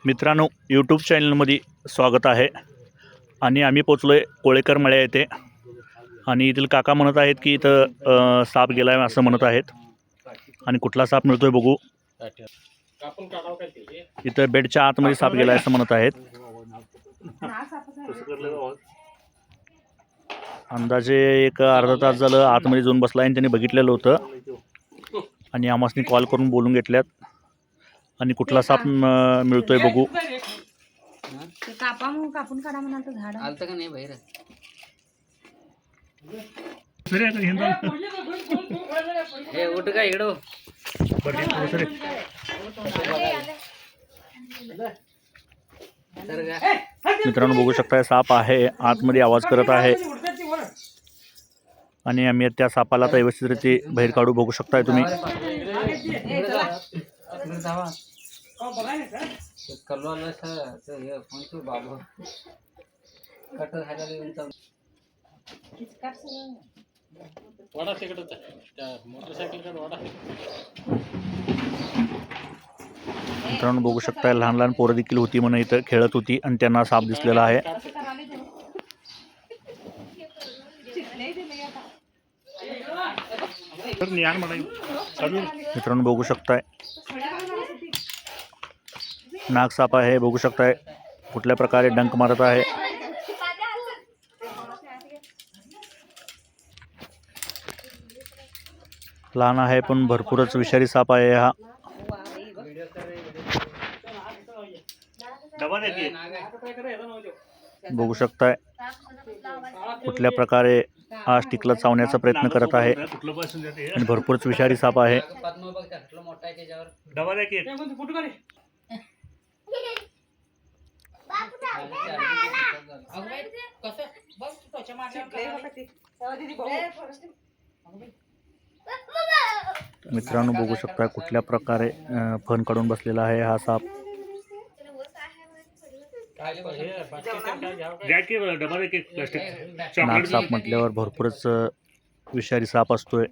मित्रांनो, यूट्यूब चॅनलमध्ये स्वागत आहे. आणि आम्ही पोचलो आहे कोळेकर मळ्या येथे. आणि इथील काका म्हणत आहेत की इथं साप गेला आहे असं म्हणत आहेत. आणि कुठला साप मिळतोय बघू. इथं बेडच्या आतमध्ये साप गेला आहे असं म्हणत आहेत. अंदाजे एक अर्धा तास झालं आतमध्ये जाऊन बसला आणि त्यांनी बघितलेलं होतं. आणि आम्हासनी कॉल करून बोलून घेतल्यात. आणि कुठला साप मिळतोय बघू. कापून काढा म्हणाल झाड आलत का नाही बाहेर हे उठ का इकडं मित्रांनो बघू शकताय साप आहे आतमध्ये आवाज करत आहे. आणि आम्ही त्या सापाला आता व्यवस्थितरित्या बाहेर काढू. बघू शकताय तुम्ही. मित्रांनो बघू शकताय लहान लहान पोरं देखील होती म्हणून इथं खेळत होती आणि त्यांना साप दिसलेला आहे. मित्रांनो बघू शकताय नाग साप आहे. बघू शकताय कुठल्या प्रकारे डंक मारत आहे. लहान आहे पण भरपूरच विषारी साप आहे हा. बघू शकताय कुठल्या प्रकारे हा स्टिकला चावण्याचा प्रयत्न करत आहे. आणि भरपूरच विषारी साप आहे. मित्रांनो बघू शकता कुठल्या प्रकारे फण काढून बसलेला आहे हा साप. नाग साप म्हटल्यावर भरपूरच विषारी साप असतोय.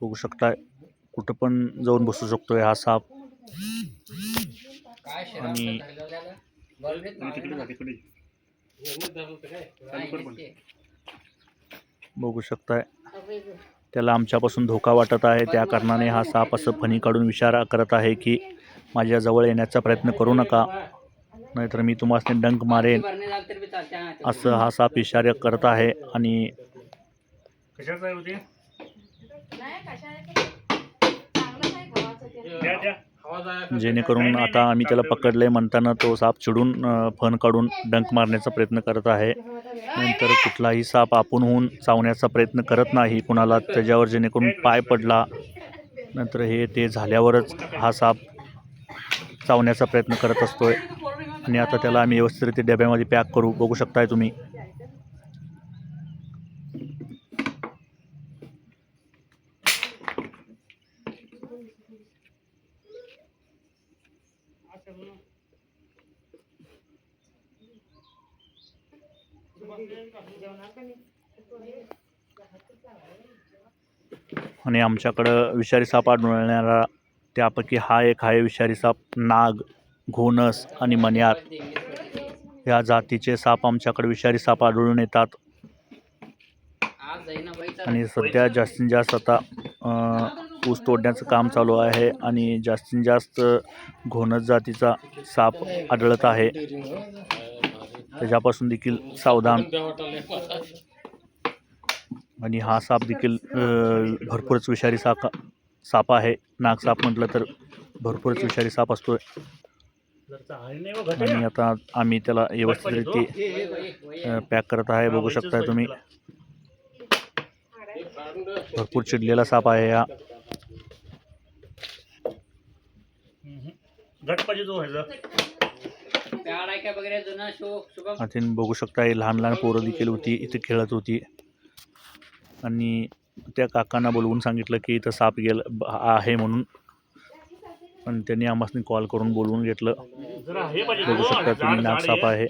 बघू शकता कुठं पण जाऊन बसू शकतोय हा साप. आणि बघू शकताय त्याला आमच्यापासून धोका वाटत आहे. त्या कारणाने हा साप असं फणी काढून इशारा करत आहे की माझ्या जवळ येण्याचा प्रयत्न करू नका, नाहीतर मी तुम्हाला डंक मारेन असं हा साप इशारा करत आहे. आणि जेणेकरून आता आम्ही त्याला पकडले म्हणताना तो साप चिडून फण काढून डंक मारण्याचा प्रयत्न करत आहे. नंतर कुठलाही साप आपणहून चावण्याचा प्रयत्न करत नाही कुणाला, त्याच्यावर जेणेकरून पाय पडला नंतर हे ते झाल्यावरच हा साप चावण्याचा प्रयत्न करत असतोय. आणि आता त्याला आम्ही व्यवस्थित डब्यामध्ये पॅक करू. बघू शकताय तुम्ही. आणि आमच्याकडं विषारी साप आढळणारा त्यापैकी हा एक आहे विषारी साप. नाग, घोणस आणि मण्यार या जातीचे साप आमच्याकडे विषारी साप आढळून येतात. आणि सध्या जास्तीत जास्त आता ऊस तोडण्याचं काम चालू आहे आणि जास्तीत जास्त घोणस जातीचा साप आढळत आहे. त्याच्यापासून देखील सावधान. आणि हा साप देखील भरपूरच विषारी साप आहे. नाग साप म्हटलं तर भरपूरच विषारी साप असतोय. आणि आता आम्ही त्याला व्यवस्थितरित्या पॅक करत आहे. बघू शकताय तुम्ही. भरपूर चिडलेला साप आहे हा. आता बघू शकताय लहान लहान पोरं देखील होती इथे खेळत होती. आणि त्या काकांना बोलवून सांगितलं की इथं साप गेलं आहे म्हणून. पण त्यांनी आम्हाला कॉल करून बोलवून घेतलं. बघू शकता तुम्ही नाग साप आहे.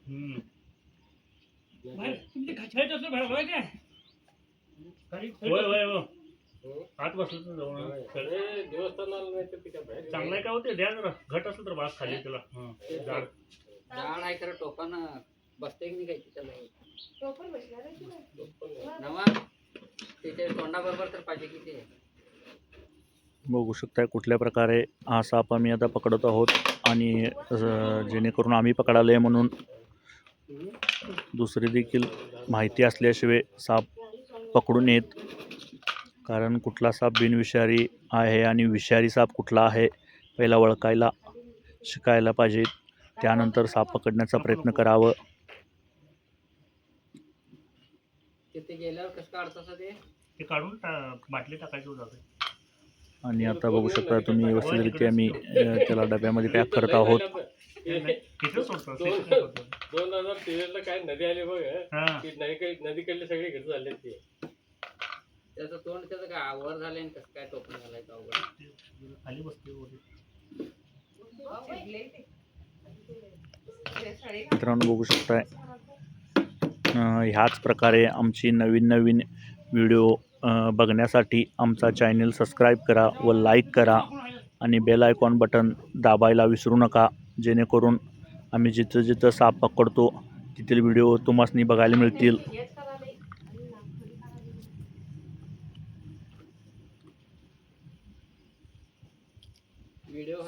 हम्म. होय होय हो. आत बसलं तर जाऊन चांगलं आहे का होते द्या जरा घट असलं तर बास खाली त्याला झाड झाड आहे खरं टोपण बसते की नाही काही त्याला नवा त्याच्या तोंडाबरोबर तर पाहिजे की ते बघू शकताय कुठल्या प्रकारे हा साप आम्ही आता पकडत आहोत आणि जेणेकरून आम्ही पकडाले म्हणून दुसरी देखील माहिती असल्याशिवाय साप पकडू नयेत. कारण कुठला साप बिनविषारी आहे आणि विषारी साप कुठला आहे पहिला ओळखायला शिकायला पाहिजे. त्यानंतर साप पकडण्याचा प्रयत्न करावं. तिथे गेल्यावर कसं काढतं ते काढून बाटली टाकायची जाते. आणि आता बघू शकता तुम्ही व्यवस्थितरित्या मी त्याला डब्यामध्ये पॅक करत आहोत. 2013 काय नदी आली बघ ती नदीकडले सगळे घर झाले ते त्याचं तोंड त्याचं काय आवड झाले आणि कसं काय टोपण घालायचं अवघड खाली बसते. मित्रांनो बघू शकताय ह्याच प्रकारे आमची नवीन नवीन व्हिडिओ बघण्यासाठी आमचा चॅनल सबस्क्राईब करा व लाईक करा आणि बेल आयकॉन बटन दाबायला विसरू नका. जेणेकरून आम्ही जिथं जिथं साप पकडतो तिथील व्हिडिओ तुम्हासनी बघायला मिळतील.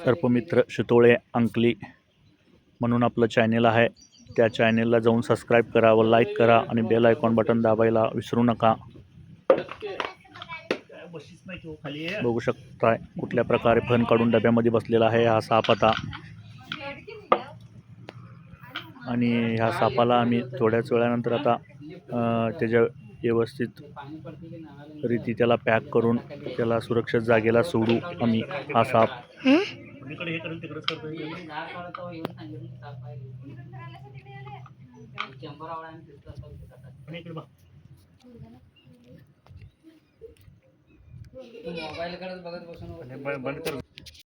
सर्पमित्र शितोळे अंकली म्हणून आपलं चॅनल आहे. त्या चॅनलला जाऊन सबस्क्राईब करा व लाईक करा आणि बेल आयकॉन बटन दाबायला विसरू नका. बघू शकताय कुठल्या प्रकारे फण काढून डब्यामध्ये बसलेला आहे हा साप आता. आणि ह्या सापाला आम्ही थोड्याच वेळानंतर आता त्याच्या व्यवस्थित रीती त्याला पॅक करून त्याला सुरक्षित जागेला सोडू आम्ही हा साप. मोबाईल कडे बघत बसून बंद कर.